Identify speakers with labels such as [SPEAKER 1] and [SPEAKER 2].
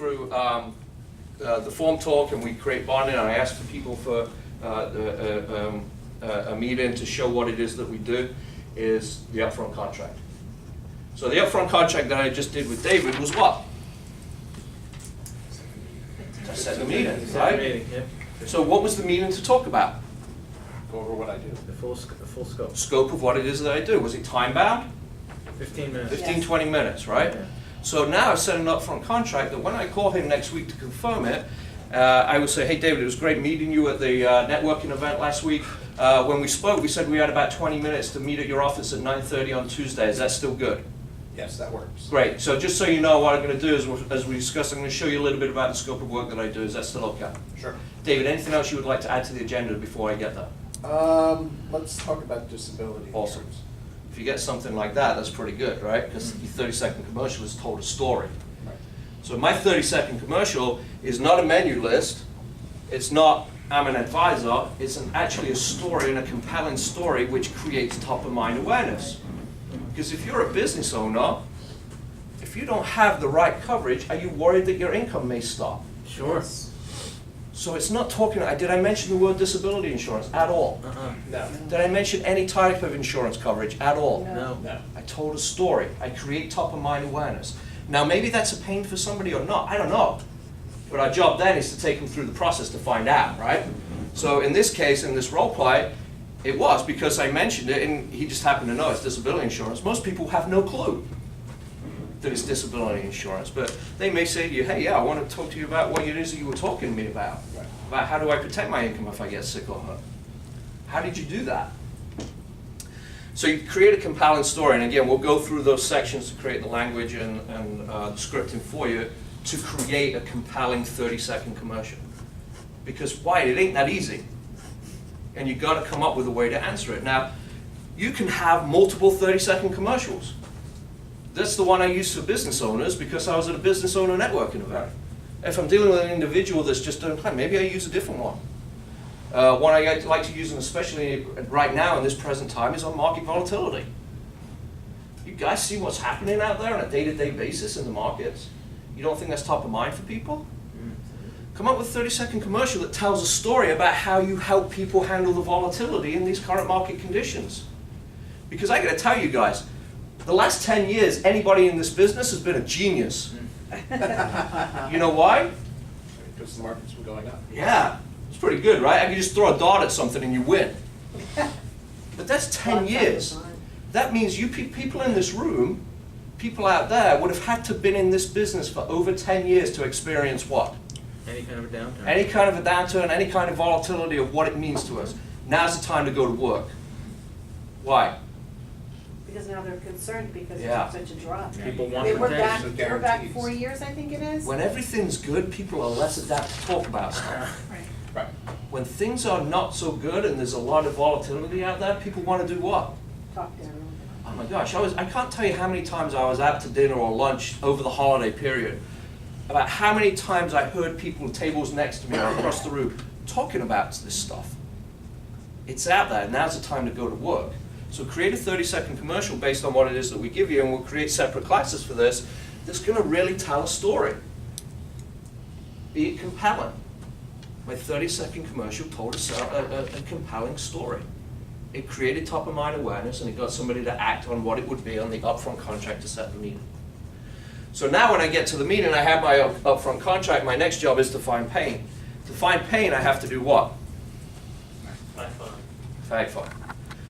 [SPEAKER 1] through the form talk and we create bonding, and I ask for people for a meeting to show what it is that we do, is the upfront contract. So the upfront contract that I just did with David was what? To set the meeting, right? So what was the meeting to talk about?
[SPEAKER 2] Go over what I do.
[SPEAKER 3] The full scope.
[SPEAKER 1] Scope of what it is that I do. Was it time bound?
[SPEAKER 3] 15 minutes.
[SPEAKER 1] 15, 20 minutes, right?
[SPEAKER 3] Yeah.
[SPEAKER 1] So now I've set an upfront contract that when I call him next week to confirm it, I will say, hey David, it was great meeting you at the networking event last week. When we spoke, we said we had about 20 minutes to meet at your office at 9:30 on Tuesday. Is that still good?
[SPEAKER 2] Yes, that works.
[SPEAKER 1] Great. So just so you know, what I'm going to do is, as we discussed, I'm going to show you a little bit about the scope of work that I do. Is that still okay?
[SPEAKER 2] Sure.
[SPEAKER 1] David, anything else you would like to add to the agenda before I get there?
[SPEAKER 2] Let's talk about disability
[SPEAKER 1] Awesome.
[SPEAKER 2] insurance.
[SPEAKER 1] If you get something like that, that's pretty good, right? Because your 30-second commercial has told a story.
[SPEAKER 2] Right.
[SPEAKER 1] So my 30-second commercial is not a menu list. It's not, I'm an advisor. It's actually a story, and a compelling story, which creates top-of-mind awareness. Because if you're a business owner, if you don't have the right coverage, are you worried that your income may stop?
[SPEAKER 3] Sure.
[SPEAKER 1] So it's not talking, did I mention the word disability insurance at all?
[SPEAKER 2] No.
[SPEAKER 1] Did I mention any type of insurance coverage at all?
[SPEAKER 3] No.
[SPEAKER 2] No.
[SPEAKER 1] I told a story. I create top-of-mind awareness. Now, maybe that's a pain for somebody or not. I don't know. But our job then is to take them through the process to find out, right? So in this case, in this role play, it was because I mentioned it, and he just happened to know it's disability insurance. Most people have no clue that it's disability insurance, but they may say to you, hey, yeah, I want to talk to you about what it is that you were talking to me about.
[SPEAKER 2] Right.
[SPEAKER 1] About how do I protect my income if I get sick or hurt. How did you do that? So you create a compelling story, and again, we'll go through those sections to create the language and the scripting for you to create a compelling 30-second commercial. Because why? It ain't that easy. And you've got to come up with a way to answer it. Now, you can have multiple 30-second commercials. That's the one I use for business owners because I was at a business owner networking event. If I'm dealing with an individual that's just doing plan, maybe I use a different one. One I like to use, and especially right now in this present time, is on market volatility. You guys see what's happening out there on a day-to-day basis in the markets? You don't think that's top of mind for people? Come up with a 30-second commercial that tells a story about how you help people handle the volatility in these current market conditions. Because I got to tell you guys, the last 10 years, anybody in this business has been a genius. You know why?
[SPEAKER 2] Because the markets were going up.
[SPEAKER 1] Yeah, it's pretty good, right? I can just throw a dart at something and you win. But that's 10 years. That means you people in this room, people out there, would have had to have been in this business for over 10 years to experience what?
[SPEAKER 3] Any kind of a downturn.
[SPEAKER 1] Any kind of a downturn, any kind of volatility of what it means to us. Now's the time to go to work. Why?
[SPEAKER 4] Because now they're concerned because
[SPEAKER 1] Yeah.
[SPEAKER 4] it's such a drop.
[SPEAKER 3] People
[SPEAKER 4] I
[SPEAKER 3] want
[SPEAKER 4] mean, we're back,
[SPEAKER 3] protection.
[SPEAKER 4] we're back
[SPEAKER 2] Guarantees.
[SPEAKER 4] 4 years, I think it is.
[SPEAKER 1] When everything's good, people are less apt to talk about stuff.
[SPEAKER 4] Right.
[SPEAKER 2] Right.
[SPEAKER 1] When things are not so good and there's a lot of volatility out there, people want to do what?
[SPEAKER 4] Talk down.
[SPEAKER 1] Oh my gosh, I can't tell you how many times I was out to dinner or lunch over the holiday period, about how many times I heard people at tables next to me or across the room talking about this stuff. It's out there, now's the time to go to work. So create a 30-second commercial based on what it is that we give you, and we'll create separate classes for this, that's going to really tell a story. Be it compelling. My 30-second commercial told us a compelling story. It created top-of-mind awareness, and it got somebody to act on what it would be on the upfront contract to set the meeting. So now when I get to the meeting, I have my upfront contract. My next job is to find pain. To find pain, I have to do what?
[SPEAKER 3] High five.
[SPEAKER 1] Fact find.